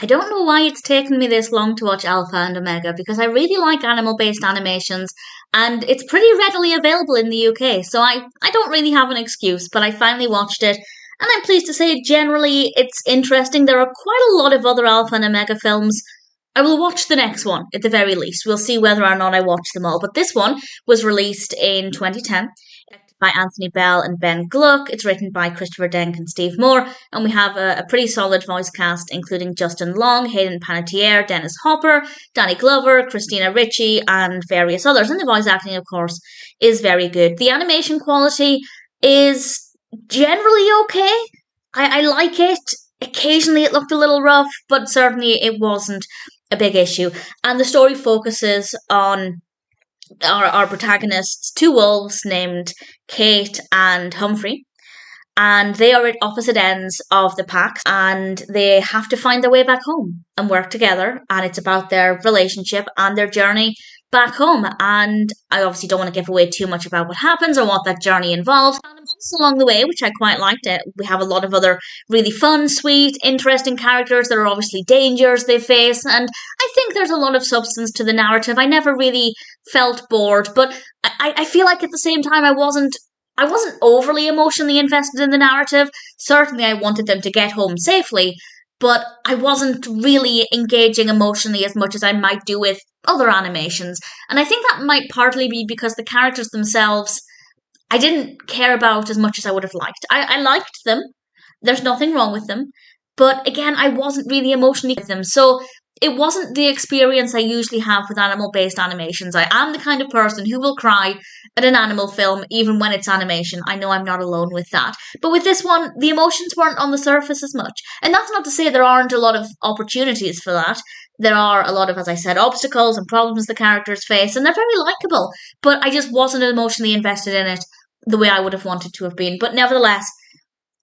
I don't know why it's taken me this long to watch Alpha and Omega, because I really like animal-based animations, and it's pretty readily available in the UK, so I don't really have an excuse, but I finally watched it, and I'm pleased to say generally it's interesting. There are quite a lot of other Alpha and Omega films. I will watch the next one, at the very least. We'll see whether or not I watch them all, but this one was released in 2010 by Anthony Bell and Ben Gluck. It's written by Christopher Denk and Steve Moore, and we have a pretty solid voice cast, including Justin Long, Hayden Panettiere, Dennis Hopper, Danny Glover, Christina Ricci, and various others. And the voice acting, of course, is very good. The animation quality is generally okay. I like it. Occasionally it looked a little rough, but certainly it wasn't a big issue. And the story focuses on our protagonists, two wolves named Kate and Humphrey, and they are at opposite ends of the pack, and they have to find their way back home and work together, and it's about their relationship and their journey back home. And I obviously don't want to give away too much about what happens or what that journey involves. And also along the way, which I quite liked it, we have a lot of other really fun, sweet, interesting characters. There are obviously dangers they face, and I think there's a lot of substance to the narrative. I never really felt bored, but I feel like at the same time I wasn't overly emotionally invested in the narrative. Certainly I wanted them to get home safely, but I wasn't really engaging emotionally as much as I might do with other animations. And I think that might partly be because the characters themselves I didn't care about as much as I would have liked. I liked them. There's nothing wrong with them. But again, I wasn't really emotionally with them. So it wasn't the experience I usually have with animal-based animations. I am the kind of person who will cry at an animal film, even when it's animation. I know I'm not alone with that. But with this one, the emotions weren't on the surface as much. And that's not to say there aren't a lot of opportunities for that. There are a lot of, as I said, obstacles and problems the characters face, and they're very likable. But I just wasn't emotionally invested in it the way I would have wanted to have been. But nevertheless,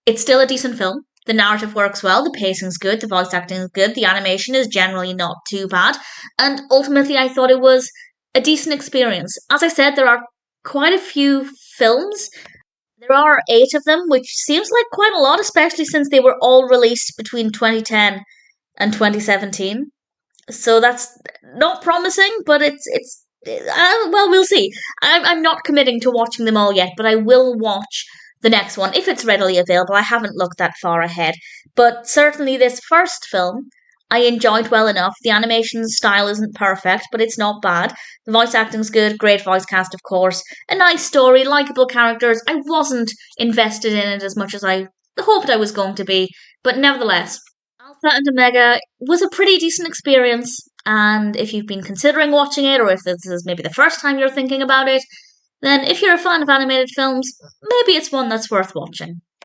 it's still a decent film. The narrative works well, the pacing's good, the voice acting is good, the animation is generally not too bad, and ultimately I thought it was a decent experience. As I said, there are quite a few films. There are 8 of them, which seems like quite a lot, especially since they were all released between 2010 and 2017. So that's not promising, but it's well, we'll see. I'm not committing to watching them all yet, but I will watch the next one if it's readily available. I haven't looked that far ahead, but certainly this first film I enjoyed well enough. The animation style isn't perfect, but it's not bad. The voice acting's good, great voice cast, of course, a nice story, likable characters. I wasn't invested in it as much as I hoped I was going to be, but nevertheless, Alpha and Omega was a pretty decent experience, and if you've been considering watching it, or if this is maybe the first time you're thinking about it, then if you're a fan of animated films, maybe it's one that's worth watching.